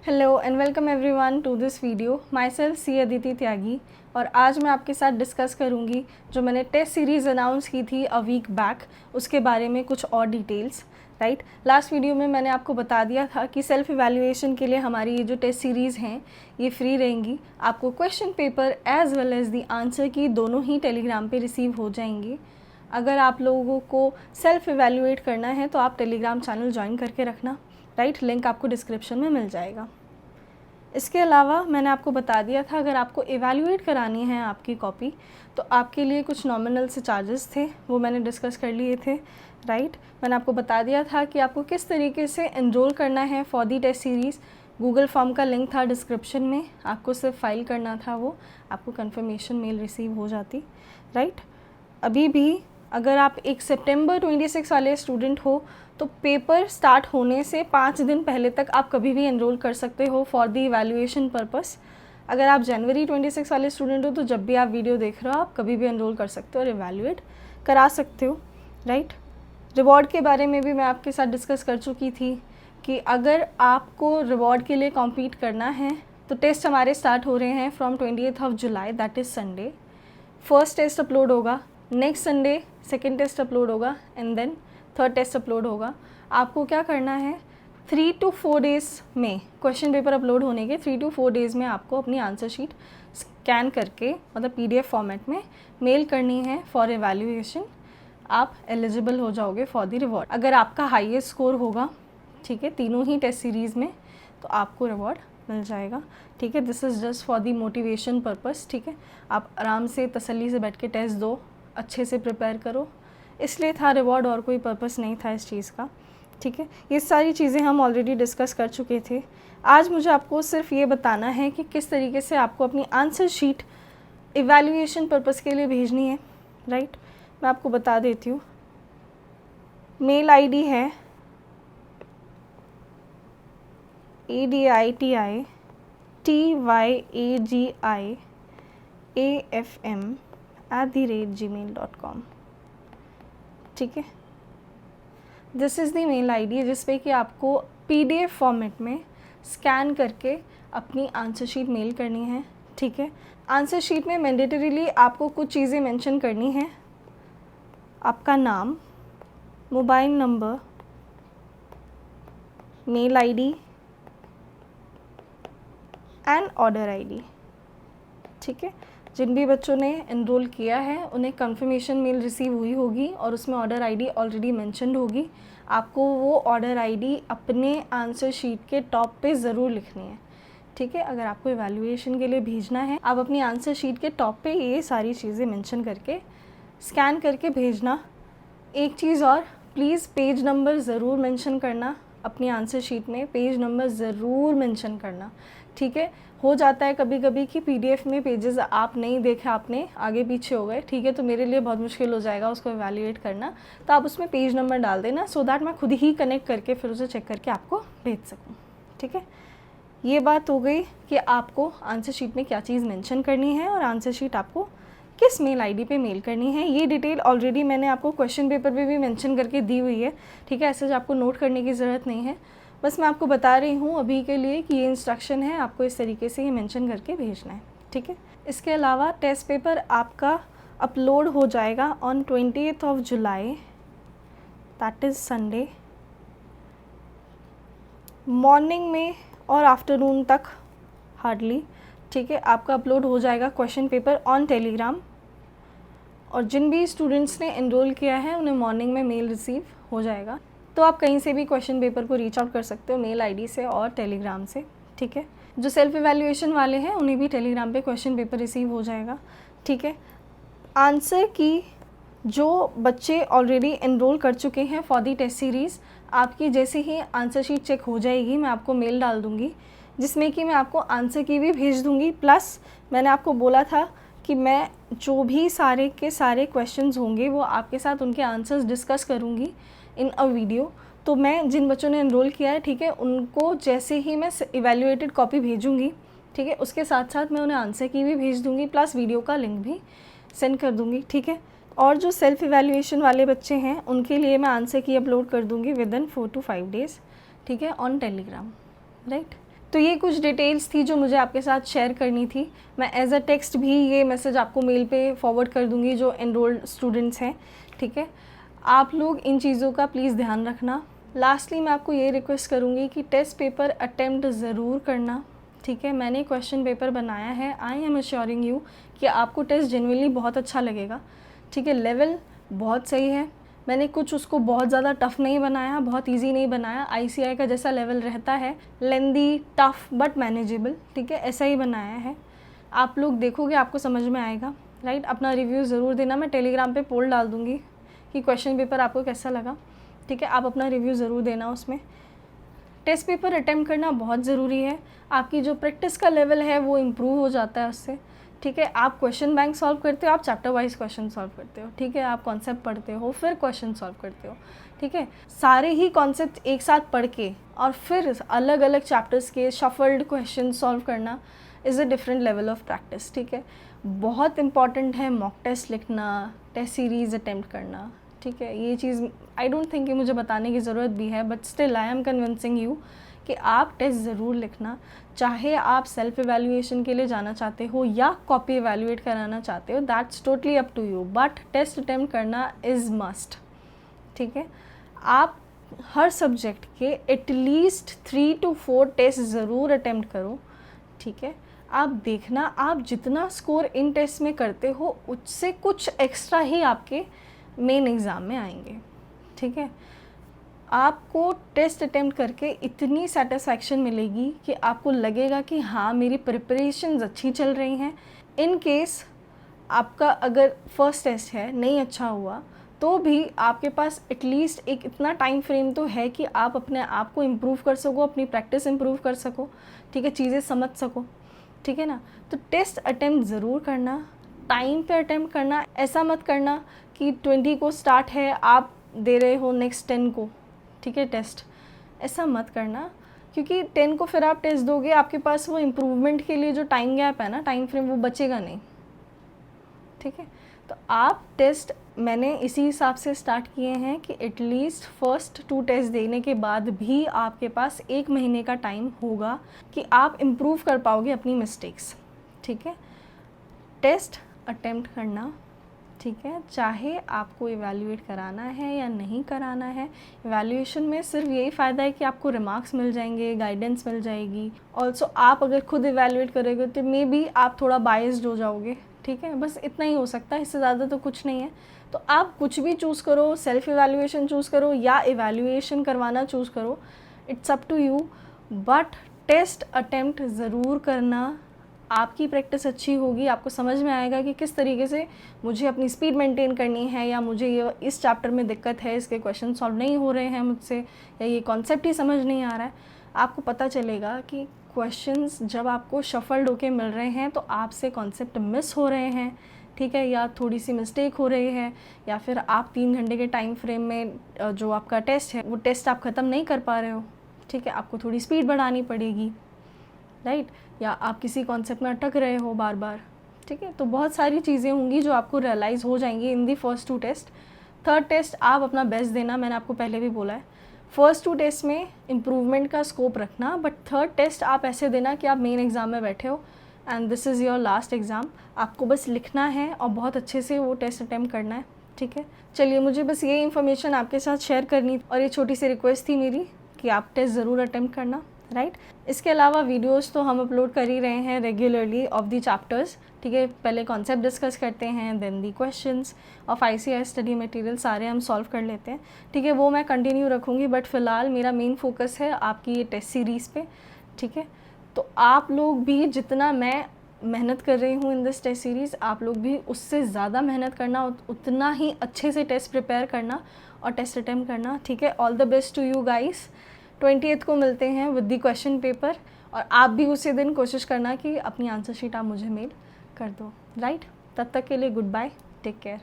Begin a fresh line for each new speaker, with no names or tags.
Hello and welcome everyone to this video. माई सेल्फ सी अदिति त्यागी और आज मैं आपके साथ डिस्कस करूंगी जो मैंने टेस्ट सीरीज़ अनाउंस की थी अ वीक बैक, उसके बारे में कुछ और डिटेल्स। राइट, लास्ट वीडियो में मैंने आपको बता दिया था कि सेल्फ इवैल्यूएशन के लिए हमारी ये जो टेस्ट सीरीज़ हैं ये फ्री रहेंगी। आपको question paper as well as the answer की दोनों ही टेलीग्राम पे रिसीव हो जाएंगी। अगर आप लोगों को सेल्फ इवैल्यूएट करना है तो आप टेलीग्राम चैनल ज्वाइन करके रखना। राइट, लिंक आपको डिस्क्रिप्शन में मिल जाएगा। इसके अलावा मैंने आपको बता दिया था अगर आपको इवैल्यूएट करानी है आपकी कॉपी तो आपके लिए कुछ नॉमिनल से चार्जेस थे, वो मैंने डिस्कस कर लिए थे। राइट, मैंने आपको बता दिया था कि आपको किस तरीके से एनरोल करना है for the test series. Google form का लिंक था डिस्क्रिप्शन में, आपको सिर्फ फाइल करना था, वो आपको कंफर्मेशन मेल रिसीव हो जाती। राइट, अभी भी अगर आप एक सितंबर 26 वाले स्टूडेंट हो तो पेपर स्टार्ट होने से 5 दिन पहले तक आप कभी भी एनरोल कर सकते हो फॉर द इवैल्यूएशन पर्पस। अगर आप जनवरी 26 वाले स्टूडेंट हो तो जब भी आप वीडियो देख रहे हो आप कभी भी एनरोल कर सकते हो और इवैल्यूएट करा सकते हो। राइट, रिवॉर्ड के बारे में भी मैं आपके साथ डिस्कस कर चुकी थी कि अगर आपको रिवॉर्ड के लिए कॉम्पीट करना है तो टेस्ट हमारे स्टार्ट हो रहे हैं from 28 July, that is Sunday. First test upload होगा, next Sunday second test upload होगा and then third test upload होगा। आपको क्या करना है, 3 to 4 डेज़ में क्वेश्चन पेपर अपलोड होने के 3 to 4 डेज़ में आपको अपनी आंसर शीट स्कैन करके मतलब PDF फॉर्मेट में मेल करनी है फॉर एवैल्यूएशन। आप एलिजिबल हो जाओगे फॉर द रिवॉर्ड। अगर आपका हाईएस्ट स्कोर होगा, ठीक है, तीनों ही टेस्ट सीरीज़ में, तो आपको रिवॉर्ड मिल जाएगा। ठीक है, this is just for the motivation purpose. ठीक है, आप आराम से तसल्ली से बैठ के टेस्ट दो, अच्छे से प्रिपेयर करो, इसलिए था रिवॉर्ड, और कोई पर्पस नहीं था इस चीज़ का। ठीक है, ये सारी चीज़ें हम ऑलरेडी डिस्कस कर चुके थे। आज मुझे आपको सिर्फ ये बताना है कि किस तरीके से आपको अपनी आंसर शीट इवैल्यूएशन पर्पस के लिए भेजनी है। राइट, मैं आपको बता देती हूँ। मेल ID है ADITIAGIAFM@gmail.com। ठीक है, this is the mail ID जिस पे कि आपको PDF फॉर्मेट में स्कैन करके अपनी आंसर शीट मेल करनी है। ठीक है, आंसर शीट में मैंडेटरीली आपको कुछ चीज़ें मेंशन करनी है। आपका नाम, mobile number, mail ID and order ID। ठीक है, जिन भी बच्चों ने एनरोल किया है उन्हें कंफर्मेशन मेल रिसीव हुई होगी और उसमें ऑर्डर ID ऑलरेडी मेंशन्ड होगी। आपको वो ऑर्डर ID अपने आंसर शीट के टॉप पे ज़रूर लिखनी है। ठीक है, अगर आपको इवैल्यूएशन के लिए भेजना है आप अपनी आंसर शीट के टॉप पे ये सारी चीज़ें मेंशन करके स्कैन करके भेजना। एक चीज़ और, प्लीज़ पेज नंबर ज़रूर मेंशन करना अपनी आंसर शीट में, पेज नंबर ज़रूर मेंशन करना। ठीक है, हो जाता है कभी कभी कि PDF में पेजेस आप नहीं देखे, आपने आगे पीछे हो गए। ठीक है, तो मेरे लिए बहुत मुश्किल हो जाएगा उसको इवैल्यूएट करना, तो आप उसमें पेज नंबर डाल देना सो दैट मैं खुद ही कनेक्ट करके फिर उसे चेक करके आपको भेज सकूँ। ठीक है, ये बात हो गई कि आपको आंसर शीट में क्या चीज़ मेंशन करनी है और आंसर शीट आपको किस मेल ID पे मेल करनी है। ये डिटेल ऑलरेडी मैंने आपको क्वेश्चन पेपर पे भी मेंशन करके दी हुई है। ठीक है, ऐसे आपको नोट करने की ज़रूरत नहीं है, बस मैं आपको बता रही हूँ अभी के लिए कि ये इंस्ट्रक्शन है, आपको इस तरीके से ये मेंशन करके भेजना है। ठीक है, इसके अलावा टेस्ट पेपर आपका अपलोड हो जाएगा on 28 July, that is Sunday, morning में और आफ्टरनून तक हार्डली। ठीक है, आपका अपलोड हो जाएगा क्वेश्चन पेपर ऑन टेलीग्राम, और जिन भी स्टूडेंट्स ने एनरोल किया है उन्हें मॉर्निंग में मेल रिसीव हो जाएगा। तो आप कहीं से भी क्वेश्चन पेपर को रीच आउट कर सकते हो, मेल ID से और टेलीग्राम से। ठीक है, जो सेल्फ इवैल्यूएशन वाले हैं उन्हें भी टेलीग्राम पे क्वेश्चन पेपर रिसीव हो जाएगा। ठीक है, आंसर की जो बच्चे ऑलरेडी एनरोल कर चुके हैं फॉर दी टेस्ट सीरीज़, आपकी जैसे ही आंसर शीट चेक हो जाएगी मैं आपको मेल डाल दूँगी जिसमें कि मैं आपको आंसर की भी भेज दूँगी। प्लस मैंने आपको बोला था कि मैं जो भी सारे के सारे क्वेश्चंस होंगे वो आपके साथ उनके आंसर्स डिस्कस करूँगी इन अ वीडियो। तो मैं जिन बच्चों ने एनरोल किया है, ठीक है, उनको जैसे ही मैं इवैल्यूएटेड कॉपी भेजूँगी, ठीक है, उसके साथ साथ मैं उन्हें आंसर की भी भेज दूँगी, प्लस वीडियो का लिंक भी सेंड कर दूँगी। ठीक है, और जो सेल्फ इवैल्यूएशन वाले बच्चे हैं उनके लिए मैं आंसर की अपलोड कर दूँगी विद इन 4 to 5 डेज़। ठीक है, ऑन टेलीग्राम। राइट, तो ये कुछ डिटेल्स थी जो मुझे आपके साथ शेयर करनी थी। मैं एज अ टेक्स्ट भी ये मैसेज आपको मेल पे फॉरवर्ड कर दूँगी जो एनरोल्ड स्टूडेंट्स हैं, ठीक है। आप लोग इन चीज़ों का प्लीज़ ध्यान रखना। लास्टली मैं आपको ये रिक्वेस्ट करूँगी कि टेस्ट पेपर अटेम्प्ट ज़रूर करना, ठीक है। मैंने क्वेश्चन पेपर बनाया है, आई एम अश्योरिंग यू कि आपको टेस्ट जेन्युइनली बहुत अच्छा लगेगा, ठीक है। लेवल बहुत सही है, मैंने कुछ उसको बहुत ज़्यादा टफ़ नहीं बनाया, बहुत इजी नहीं बनाया। आईसीआई का जैसा लेवल रहता है, लेंदी, टफ़ बट मैनेजेबल, ठीक है, ऐसा ही बनाया है। आप लोग देखोगे आपको समझ में आएगा, राइट। अपना रिव्यू ज़रूर देना, मैं टेलीग्राम पे पोल डाल दूँगी कि क्वेश्चन पेपर आपको कैसा लगा, ठीक है। आप अपना रिव्यू ज़रूर देना उसमें। टेस्ट पेपर अटेम्प्ट करना बहुत ज़रूरी है, आपकी जो प्रैक्टिस का लेवल है वो इम्प्रूव हो जाता है उससे, ठीक है। आप क्वेश्चन बैंक सॉल्व करते हो, आप चैप्टर वाइज क्वेश्चन सॉल्व करते हो, ठीक है। आप कॉन्सेप्ट पढ़ते हो फिर क्वेश्चन सॉल्व करते हो, ठीक है। सारे ही कॉन्सेप्ट एक साथ पढ़ के और फिर अलग अलग चैप्टर्स के शफल्ड क्वेश्चन सॉल्व करना is a different level of practice, ठीक है। बहुत इंपॉर्टेंट है मॉक टेस्ट लिखना, टेस्ट सीरीज़ अटेम्प्ट करना, ठीक है। ये चीज़ आई डोंट थिंक कि मुझे बताने की ज़रूरत भी है, but still I am convincing you कि आप टेस्ट ज़रूर लिखना, चाहे आप सेल्फ एवेल्यूएशन के लिए जाना चाहते हो या कॉपी एवेल्यूएट कराना चाहते हो, that's totally up to you, but test attempt करना इज़ मस्ट, ठीक है। आप हर सब्जेक्ट के एटलीस्ट 3 to 4 टेस्ट ज़रूर अटेम्प्ट करो, ठीक है। आप देखना, आप जितना स्कोर इन टेस्ट में करते हो उससे कुछ एक्स्ट्रा ही आपके मेन एग्ज़ाम में आएंगे, ठीक है। आपको टेस्ट अटेम्प्ट करके इतनी सेटिस्फैक्शन मिलेगी कि आपको लगेगा कि हाँ मेरी प्रिपरेशंस अच्छी चल रही हैं। इन केस आपका अगर फर्स्ट टेस्ट है नहीं अच्छा हुआ तो भी आपके पास एटलीस्ट एक इतना टाइम फ्रेम तो है कि आप अपने आप को इम्प्रूव कर सको, अपनी प्रैक्टिस इम्प्रूव कर सको, ठीक है, चीज़ें समझ सको, ठीक है ना। तो टेस्ट अटेम्प्ट ज़रूर करना, टाइम पे अटेम्प्ट करना। ऐसा मत करना कि 20 को स्टार्ट है आप दे रहे हो नेक्स्ट 10 को, ठीक है, टेस्ट। ऐसा मत करना, क्योंकि 10 को फिर आप टेस्ट दोगे, आपके पास वो इम्प्रूवमेंट के लिए जो टाइम गैप है ना, टाइम फ्रेम, वो बचेगा नहीं, ठीक है। तो आप टेस्ट मैंने इसी हिसाब से स्टार्ट किए हैं कि एटलीस्ट फर्स्ट 2 टेस्ट देने के बाद भी आपके पास 1 महीने का टाइम होगा कि आप इम्प्रूव कर पाओगे अपनी मिस्टेक्स, ठीक है। टेस्ट अटेम्प्ट करना, ठीक है, चाहे आपको इवैल्यूएट कराना है या नहीं कराना है। इवैल्यूएशन में सिर्फ यही फ़ायदा है कि आपको रिमार्क्स मिल जाएंगे, गाइडेंस मिल जाएगी। ऑल्सो आप अगर खुद इवैल्यूएट करोगे तो मे बी आप थोड़ा बायस्ड हो जाओगे, ठीक है, बस इतना ही हो सकता है, इससे ज़्यादा तो कुछ नहीं है। तो आप कुछ भी चूज़ करो, सेल्फ इवैल्यूएशन चूज़ करो या इवैल्यूएशन करवाना चूज़ करो, it's up to you, but test attempt ज़रूर करना। आपकी प्रैक्टिस अच्छी होगी, आपको समझ में आएगा कि किस तरीके से मुझे अपनी स्पीड मेंटेन करनी है, या मुझे ये इस चैप्टर में दिक्कत है, इसके क्वेश्चन सॉल्व नहीं हो रहे हैं मुझसे, या ये कॉन्सेप्ट ही समझ नहीं आ रहा है। आपको पता चलेगा कि क्वेश्चंस जब आपको शफल्ड होके मिल रहे हैं तो आपसे कॉन्सेप्ट मिस हो रहे हैं, ठीक है, या थोड़ी सी मिस्टेक हो रही है, या फिर आप 3 घंटे के टाइम फ्रेम में जो आपका टेस्ट है वो टेस्ट आप ख़त्म नहीं कर पा रहे हो, ठीक है, आपको थोड़ी स्पीड बढ़ानी पड़ेगी, राइट, या आप किसी कॉन्सेप्ट में अटक रहे हो बार बार, ठीक है। तो बहुत सारी चीज़ें होंगी जो आपको रियलाइज़ हो जाएंगी in the first 2 test. Third test आप अपना बेस्ट देना, मैंने आपको पहले भी बोला है। फर्स्ट 2 टेस्ट में इम्प्रूवमेंट का स्कोप रखना, बट थर्ड टेस्ट आप ऐसे देना कि आप मेन एग्ज़ाम में बैठे हो and this is your last exam. आपको बस लिखना है और बहुत अच्छे से वो टेस्ट अटैम्प्ट करना है, ठीक है। चलिए, मुझे बस ये इन्फॉर्मेशन आपके साथ शेयर करनी और ये छोटी सी रिक्वेस्ट थी मेरी कि आप टेस्ट ज़रूर अटैम्प्ट करना, राइट। इसके अलावा वीडियोस तो हम अपलोड कर ही रहे हैं रेगुलरली ऑफ दी चैप्टर्स, ठीक है। पहले कॉन्सेप्ट डिस्कस करते हैं, then the questions of ICI study material सारे हम सॉल्व कर लेते हैं, ठीक है। वो मैं कंटिन्यू रखूँगी, बट फ़िलहाल मेरा मेन फोकस है आपकी ये टेस्ट सीरीज़ पे, ठीक है। तो आप लोग भी जितना मैं मेहनत कर रही हूँ इन दिस टेस्ट सीरीज़, आप लोग भी उससे ज़्यादा मेहनत करना, उतना ही अच्छे से टेस्ट प्रिपेयर करना और टेस्ट अटैम्प्ट करना, ठीक है। All the best to you guys. 28th को मिलते हैं विद दी क्वेश्चन पेपर, और आप भी उसी दिन कोशिश करना कि अपनी आंसर शीट आप मुझे मेल कर दो, राइट। तब तक के लिए गुड बाय, टेक केयर।